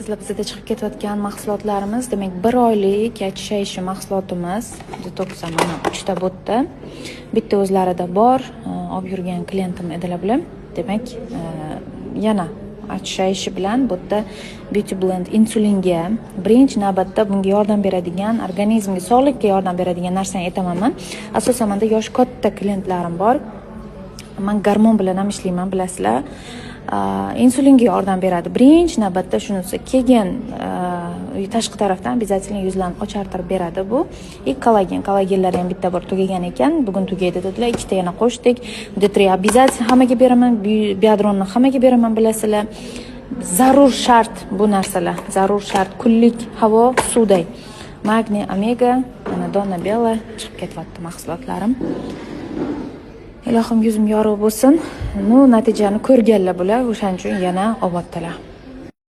qizlar bizda chiqib ketayotgan mahsulotlarimiz, demak 1 oylik aytishish mahsulotimiz detoks mana 3 ta bo'tdi. Bitta o'zlarida bor, olib yurgan klientim edilar bular. Demak, yana aytishish bilan bu yerda Beauty Blend insulinga birinchi navbatda bunga yordam beradigan, organizmga, sog'likka yordam beradigan narsani aytaman men. Asosan menda yosh katta klientlarim bor. Men gormon bilan ham ishlayman, bilasizlar. Insulinga yordam beradi. Birinchi navbatda shunisi, keyin tashqi tarafdan обязательно yuzlarni ochartirib beradi bu. Kollagenlar ham bitta bor tugagan ekan, bugun tugaydi dedilar. Ikkita yana qo'shdik. D3 обязательно hammaga beraman, biodronni hammaga beraman, bilasizlar. Zarur shart bu narsalar. Zarur shart. Kunlik havo, suvday. Magniy, omega, mana dona bela chiqib ketyapti mahsulotlarim. Ilohim yuzim yorug' bo'lsin. Natijani ko'rganlar bular, o'shaning uchun yana oboddilar.